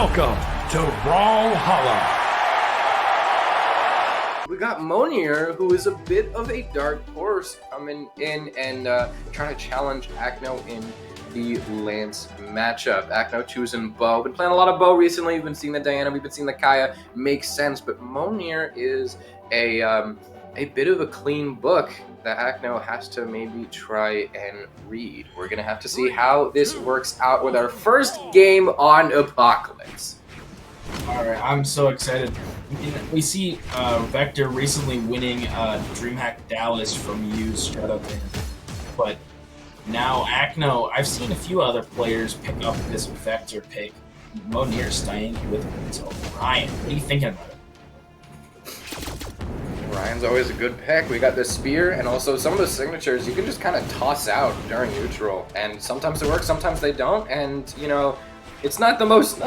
Welcome to Brawlhalla. We got Mounir, who is a bit of a dark horse, coming in and trying to challenge Acno in the Lance matchup. Acno choosing Bo. Been playing a lot of Bo recently. We've been seeing the Diana, we've been seeing the Kaya. Makes sense, but Mounir is a bit of a clean book that Acno has to maybe try and read. We're gonna have to see how this works out with our first game on Apocalypse. Alright, I'm so excited. We see Vector recently winning DreamHack Dallas from you, shout out to him. But now Acno, I've seen a few other players pick up this Vector pick. Mounir staying with him. So Ryan, what are you thinking about it? Ryan's always a good pick. We got this spear, and also some of the signatures you can just kind of toss out during neutral, and sometimes it works, sometimes they don't, and you know, it's not the most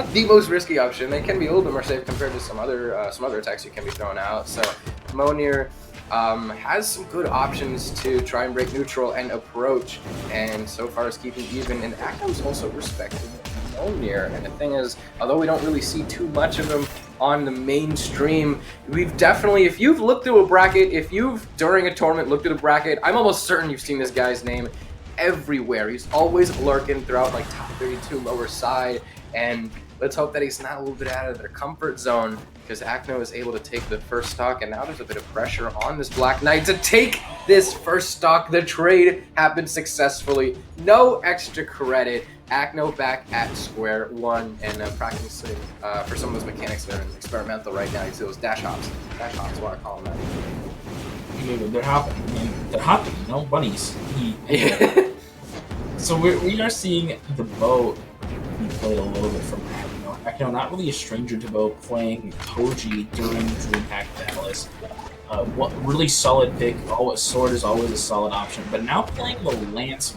risky option. They can be a little bit more safe compared to some other attacks you can be thrown out. So Mounir has some good options to try and break neutral and approach, and so far is keeping even. And Acno's also respecting Mounir. And the thing is, although we don't really see too much of him on the mainstream, we've definitely, if you've looked through a bracket, if you've during a tournament looked at a bracket, I'm almost certain you've seen this guy's name everywhere. He's always lurking throughout like top 32 lower side, and let's hope that he's not a little bit out of their comfort zone, because Acno is able to take the first stock, and now there's a bit of pressure on this Black Knight to take this first stock. The trade happened successfully, no extra credit. Acno back at square one and practicing for some of those mechanics that are experimental right now. You see those dash hops. Dash hops is what I call them. They're hopping. I mean, they're hopping, you know, bunnies. So we are seeing the Bo be played a little bit from Acno. Acno, not really a stranger to Bo, playing Toji during DreamHack Dallas. What really solid pick. Sword is always a solid option, but now playing the Lance.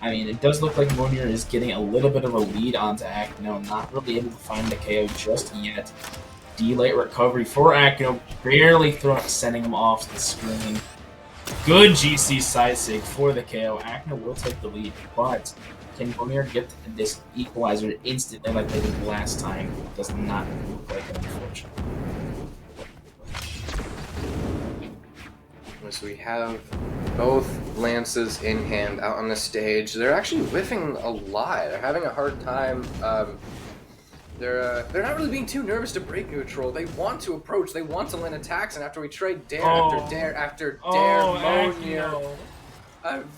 I mean, it does look like Mounir is getting a little bit of a lead onto Acno, not really able to find the KO just yet. D-late recovery for Acno, barely sending him off the screen. Good GC side sig for the KO. Acno will take the lead, but can Mounir get this equalizer instantly like they did last time? Does not look like it, unfortunately. So we have both lances in hand out on the stage. They're actually whiffing a lot. They're having a hard time. They're not really being too nervous to break neutral. They want to approach. They want to land attacks. And after we trade dare after dare after dare, Mounir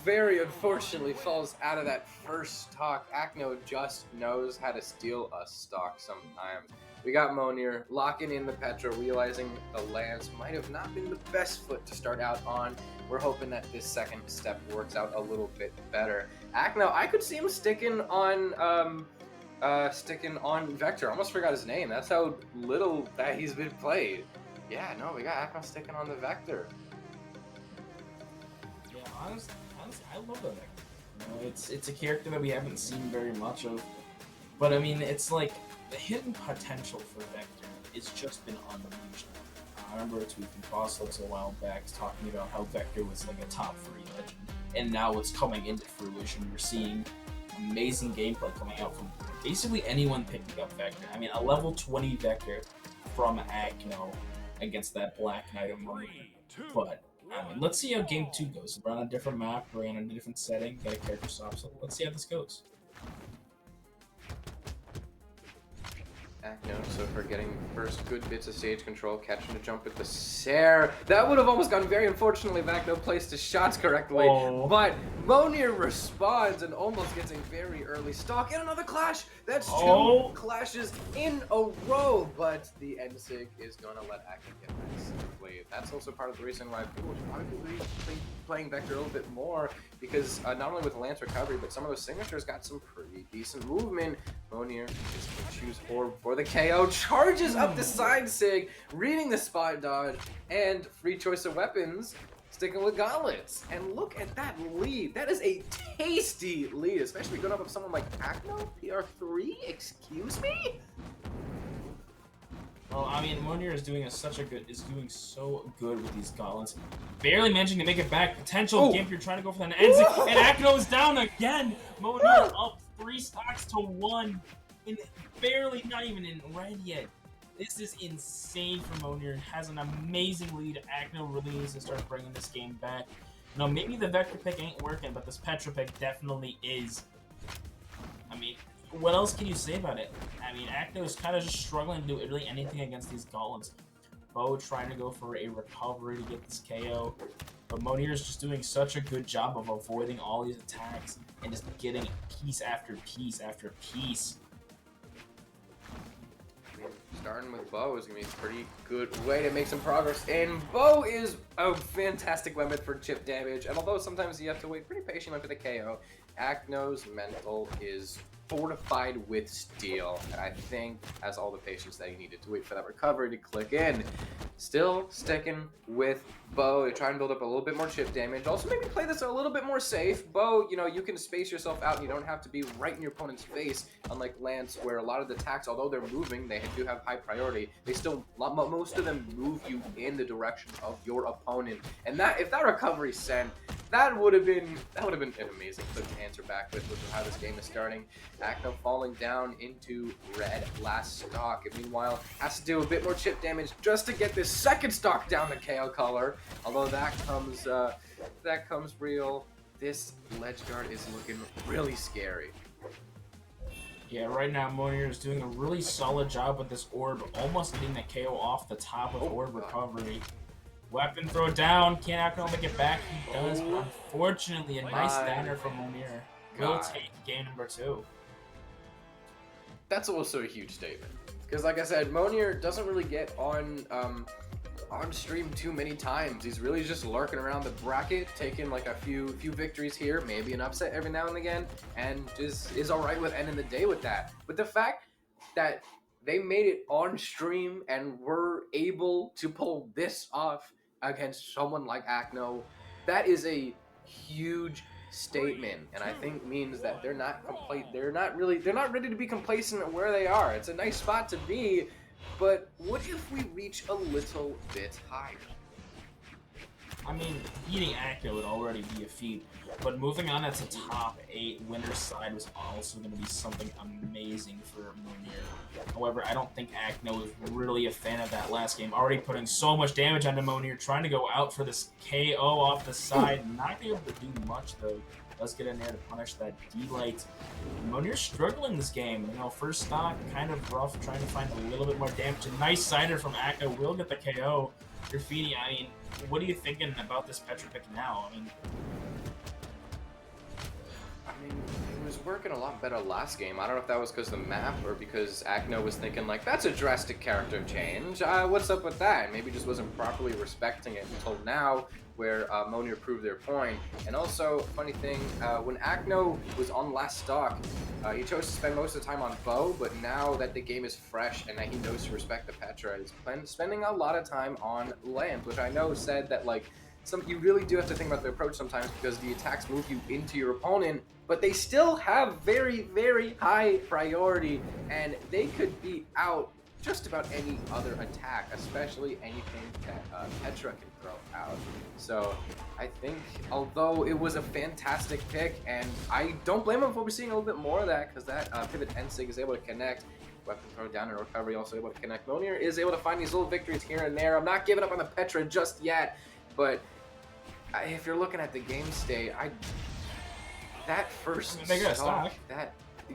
very unfortunately falls out of that first stock. Acno just knows how to steal a stock sometimes. We got Mounir locking in the Petra, realizing the Lance might have not been the best foot to start out on. We're hoping that this second step works out a little bit better. Acno, I could see him sticking on Vector. I almost forgot his name. That's how little that he's been played. Yeah, no, we got Acno sticking on the Vector. Yeah, honestly, I love the Vector. You know, it's a character that we haven't seen very much of, but I mean, it's like the hidden potential for Vector has just been unleashed. I remember tweeting Boss Looks a while back talking about how Vector was like a top 3 legend, and now it's coming into fruition. We're seeing amazing gameplay coming out from basically anyone picking up Vector. I mean, a level 20 Vector from Acno against that Black Knight of Mounir. But I mean, let's see how game 2 goes. We're on a different map, we're in a different setting, got a character swap, so let's see how this goes. Acno, so for getting first good bits of stage control, catching the jump with the Sair. That would have almost gone very unfortunately if Acno placed his shots correctly. But Mounir responds and almost gets a very early stock. And another clash! That's 2 clashes in a row. But the NSIG is going to let Acno get that simply. That's also part of the reason why people should probably be playing Vector a little bit more, because not only with Lance recovery, but some of those signatures got some pretty decent movement. Mounir is going to choose Orb for the KO, charges up the side sig, reading the spot dodge, and free choice of weapons, sticking with gauntlets. And look at that lead. That is a tasty lead, especially going up with someone like Acno, PR3, excuse me? Well, I mean, Mounir is doing so good with these gauntlets. Barely managing to make it back. Potential Gimp, you're trying to go for the end, and Acno is down again. Mounir up 3 stocks to 1. in barely, not even in red yet. This is insane for Mounir. Has an amazing lead. Acno really needs to start bringing this game back. No, maybe the Vector pick ain't working, but this Petra pick definitely is. I mean, what else can you say about it? I mean, Acno is kind of just struggling to do really anything against these Golems. Bo trying to go for a recovery to get this KO. But Mounir is just doing such a good job of avoiding all these attacks and just getting piece after piece after piece. Starting with Bo is going to be a pretty good way to make some progress. And Bo is a fantastic weapon for chip damage. And although sometimes you have to wait pretty patiently for the KO, Acno's mental is fortified with steel. And I think has all the patience that he needed to wait for that recovery to click in. Still sticking with Bo to try and build up a little bit more chip damage. Also maybe play this a little bit more safe. Bo, you know, you can space yourself out and you don't have to be right in your opponent's face, unlike Lance, where a lot of the attacks, although they're moving, they do have high priority. They still, most of them move you in the direction of your opponent. And that, if that recovery sent, that would have been an amazing clip to answer back with how this game is starting. Acno falling down into red last stock, and meanwhile has to do a bit more chip damage just to get this second stock down the KO color. Although that comes real. This ledge guard is looking really scary. Yeah, right now Mounir is doing a really solid job with this orb, almost getting the KO off the top of orb recovery. Weapon throw down, can Acno make it back? He does, but unfortunately a nice downer from Mounir. Will take game number 2. That's also a huge statement. Because like I said, Mounir doesn't really get on stream too many times. He's really just lurking around the bracket, taking like a few victories here, maybe an upset every now and again, and just is alright with ending the day with that. But the fact that they made it on stream and were able to pull this off against someone like Acno, that is a huge statement, and I think means that they're not ready to be complacent at where they are. It's a nice spot to be, but what if we reach a little bit higher? I mean, beating Acno would already be a feat, but moving on to top 8 winner's side was also going to be something amazing for Mounir. However, I don't think Acno was really a fan of that last game, already putting so much damage onto Mounir, trying to go out for this KO off the side, not being able to do much though. Does get in there to punish that D-Light. Mounir's struggling this game. You know, first stock, kind of rough, trying to find a little bit more damage. A nice cider from Acno will get the KO. Graffiti, I mean, what are you thinking about this Petra pick now? I mean, it was working a lot better last game. I don't know if that was because of the map or because Acno was thinking like, that's a drastic character change. What's up with that? Maybe just wasn't properly respecting it until now, where Mounir proved their point. And also, funny thing, when Acno was on last stock, he chose to spend most of the time on Bo, but now that the game is fresh and that he knows to respect the Petra, he's spending a lot of time on Lance, which I know said that like, you really do have to think about the approach sometimes because the attacks move you into your opponent, but they still have very, very high priority, and they could beat out just about any other attack, especially anything that Petra can throw out. So I think, although it was a fantastic pick, and I don't blame him for seeing a little bit more of that, because that pivot N-Sig is able to connect. Weapon throw down and recovery also able to connect. Mounir is able to find these little victories here and there. I'm not giving up on the Petra just yet, but if you're looking at the game state, that first stock,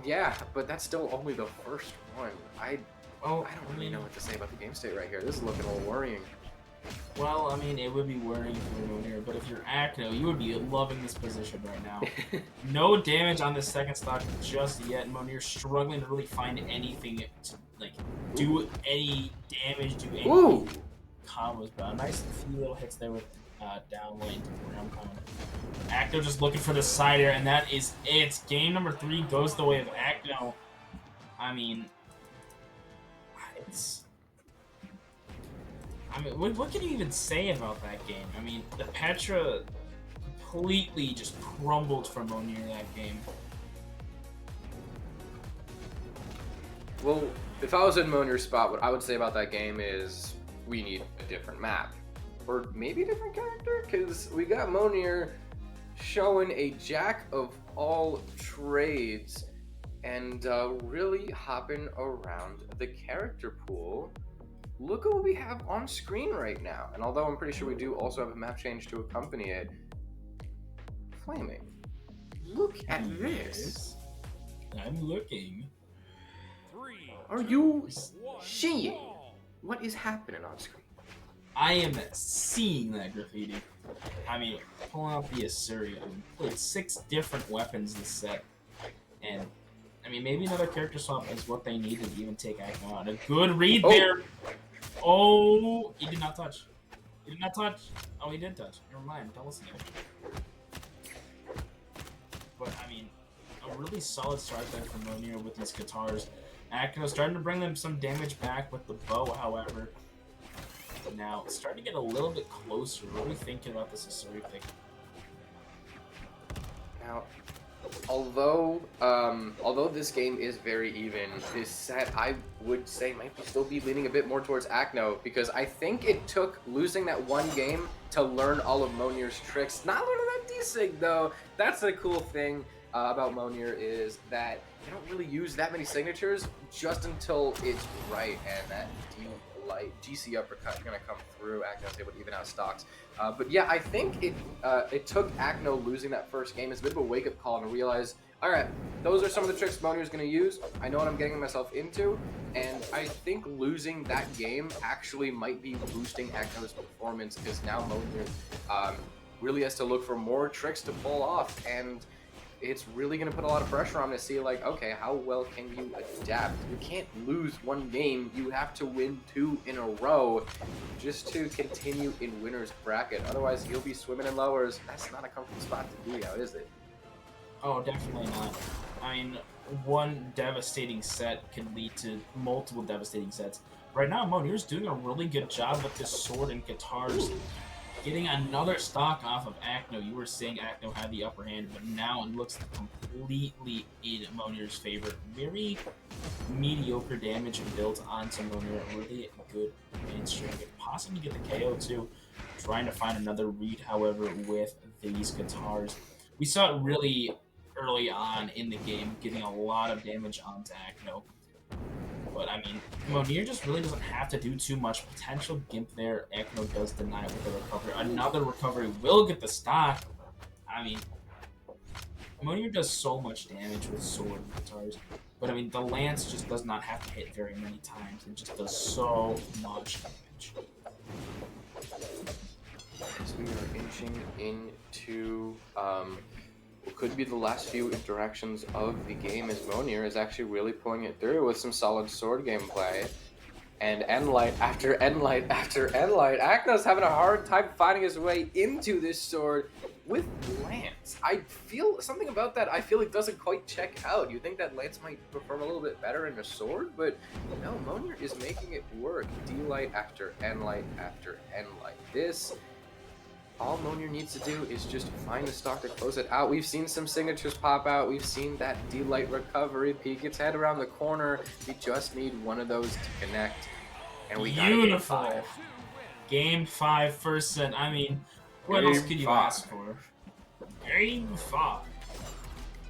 yeah, but that's still only the first one. I don't really know what to say about the game state right here. This is looking a little worrying. Well, I mean, it would be worrying for Mounir, but if you're Acno, you would be loving this position right now. No damage on the second stock just yet. Mounir struggling to really find anything to like do any damage, do any combos, but a nice few little hits there with down lane to ground pound. Acno just looking for the cider, and that is it. Game number 3 goes the way of Acno. I mean, what can you even say about that game? I mean, the Petra completely just crumbled from Mounir that game. Well, if I was in Mounir's spot, what I would say about that game is we need a different map. Or maybe a different character? Because we got Mounir showing a jack of all trades, And really hopping around the character pool, look at what we have on screen right now. And although I'm pretty sure we do also have a map change to accompany it, Flaming, look at this. I'm looking. Are you seeing what is happening on screen? I am seeing that graffiti. I mean, pulling out the Assyria. I mean, played 6 different weapons this set. And, I mean, maybe another character swap is what they need to even take Acno out. A good read there! Oh, he did not touch. He did not touch. Oh, he did touch. Never mind. Don't listen to him. But, I mean, a really solid start there from Mounir with these guitars. Acno starting to bring them some damage back with the bow, however. Now, starting to get a little bit closer. Really thinking about this Assyria pick. Now, although this game is very even, this set I would say might still be leaning a bit more towards Acno, because I think it took losing that one game to learn all of Mounir's tricks. Not learning that D-Sig though. That's the cool thing about Mounir, is that they don't really use that many signatures just until it's right, and that D-Light GC uppercut is going to come through. Acno's able to even out stocks. But yeah, I think it took Acno losing that first game as a bit of a wake-up call and realize, all right, those are some of the tricks Mounir's going to use. I know what I'm getting myself into, and I think losing that game actually might be boosting Acno's performance, because now Mounir really has to look for more tricks to pull off, and it's really going to put a lot of pressure on him to see, like, okay, how well can you adapt? You can't lose one game. You have to win 2 in a row just to continue in winner's bracket. Otherwise, you'll be swimming in lowers. That's not a comfortable spot to be out, is it? Oh, definitely not. I mean, one devastating set can lead to multiple devastating sets. Right now, Mounir's doing a really good job with this sword and guitars. Getting another stock off of Acno. You were saying Acno had the upper hand, but now it looks completely in Mounir's favor. Very mediocre damage built onto Mounir. Really good mainstream. Possibly get the KO too. Trying to find another read, however, with these guitars. We saw it really early on in the game, getting a lot of damage onto Acno. But, I mean, Mounir just really doesn't have to do too much. Potential Gimp there. Acno does deny it with a recovery. Another recovery will get the stock. I mean, Mounir does so much damage with sword and guitars. But, I mean, the lance just does not have to hit very many times. It just does so much damage. So we are inching into what could be the last few interactions of the game, as Mounir is actually really pulling it through with some solid sword gameplay. And Endlight after Endlight after Endlight, Acno's having a hard time finding his way into this sword with Lance. I feel something about that I feel it doesn't quite check out. You think that Lance might perform a little bit better in a sword, but no, Mounir is making it work. D-Light after Endlight after Endlight. All Mounir needs to do is just find the stock to close it out. We've seen some signatures pop out. We've seen that D-Light recovery peek its head around the corner. We just need one of those to connect. And we got Game 5. Game 5 first set. I mean, what else could you ask for? Game 5.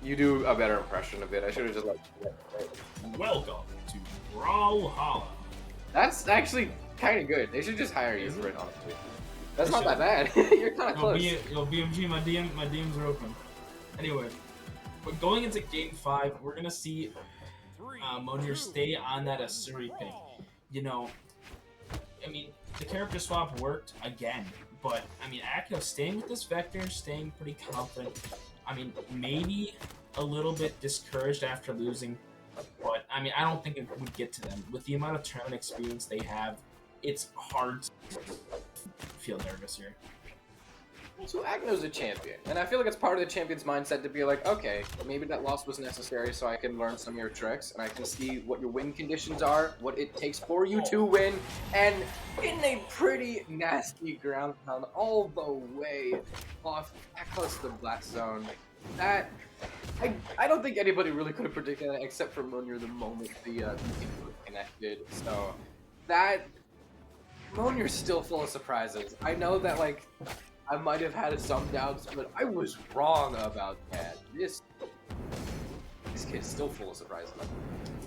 You do a better impression of it. I should have just like... Welcome to Brawlhalla. That's actually kind of good. They should just hire you for it, honestly. That's not that bad. You're kind of close. Yo, BMG, my DMs are open. Anyway, but going into Game 5, we're gonna see Mounir stay on that Assyria pick. You know, I mean, the character swap worked again, but I mean, Acno staying with this vector, staying pretty confident. I mean, maybe a little bit discouraged after losing, but I mean, I don't think it would get to them. With the amount of tournament experience they have, it's hard to feel nervous here. So Acno's a champion, and I feel like it's part of the champion's mindset to be like, okay, maybe that loss was necessary so I can learn some of your tricks, and I can see what your win conditions are, what it takes for you to win, and in a pretty nasty ground pound all the way off close to the blast zone. That, I don't think anybody really could have predicted that except for Mounir the moment the input connected, so that... Mounir's still full of surprises. I know that, like, I might have had some doubts, but I was wrong about that. This This kid's still full of surprises.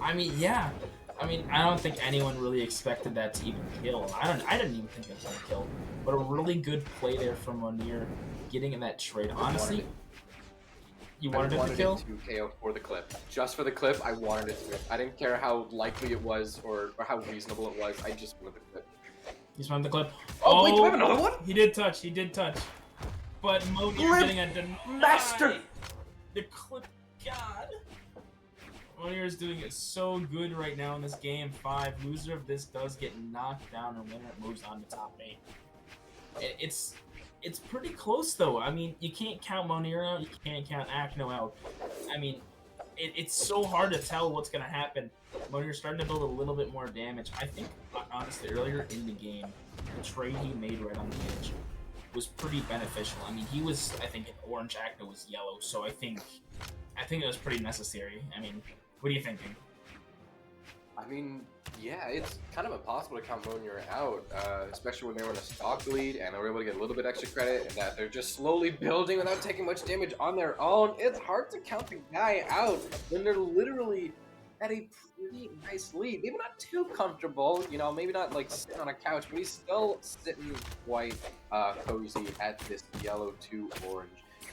I mean, yeah. I mean, I don't think anyone really expected that to even kill. I didn't even think it was gonna kill. But a really good play there from Mounir, getting in that trade. Honestly, you wanted it to kill? I wanted it to KO for the clip. Just for the clip, I wanted it to. I didn't care how likely it was or how reasonable it was. I just wanted the clip. He's wanted the clip. Oh, wait, do we have another one? He did touch. But Mounir getting a master. The clip god. Mounir is doing it so good right now in this game 5. Loser of this does get knocked down, and winner moves on to top 8. It's pretty close though. I mean, you can't count Mounir out, you can't count Acno out. I mean, it's so hard to tell what's gonna happen. Mounir's starting to build a little bit more damage. I think, honestly, earlier in the game, the trade he made right on the edge was pretty beneficial. I mean, he was, I think, orange, Acno was yellow, so I think it was pretty necessary. I mean, what are you thinking? I mean, yeah, it's kind of impossible to count Mounir out, especially when they were in a stock lead and they were able to get a little bit extra credit and that they're just slowly building without taking much damage on their own. It's hard to count the guy out when they're literally at a pretty nice lead. Maybe not too comfortable, you know, maybe not like sitting on a couch, but he's still sitting quite cozy at this yellow to orange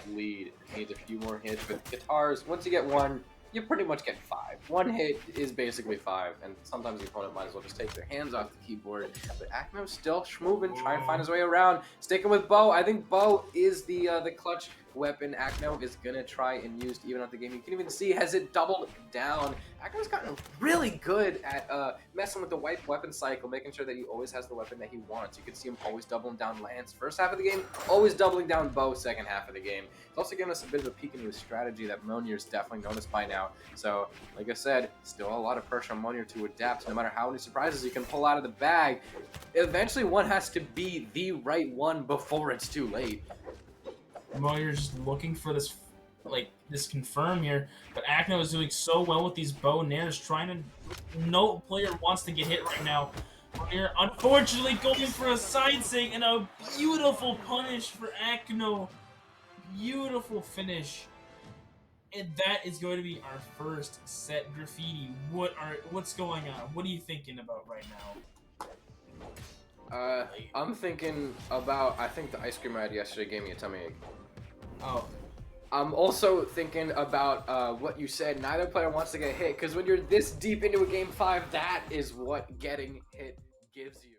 lead. Needs a few more hits with guitars. Once you get one, you pretty much get 5. One hit is basically 5, and sometimes the opponent might as well just take their hands off the keyboard. But Acno's still schmoving, trying to find his way around. Sticking with Bo. I think Bo is the clutch weapon Acno is gonna try and use to even out the game. You can even see has it doubled down. Acno's gotten really good at messing with the white weapon cycle, making sure that he always has the weapon that he wants. You can see him always doubling down Lance first half of the game, always doubling down Bo second half of the game. It's also giving us a bit of a peek into his strategy that Mounir's definitely noticed by now. So, like I said, still a lot of pressure on Mounir to adapt. No matter how many surprises you can pull out of the bag, eventually one has to be the right one before it's too late. Mounir's just looking for this, this confirm here, but Acno is doing so well with these bow and arrows, trying to... No player wants to get hit right now. Mounir, unfortunately, going for a side sig and a beautiful punish for Acno. Beautiful finish. And that is going to be our first set. Graffiti, what's going on? What are you thinking about right now? I'm thinking about, I think the ice cream I had yesterday gave me a tummy ache. Oh. I'm also thinking about what you said, neither player wants to get hit, because when you're this deep into a game 5, that is what getting hit gives you.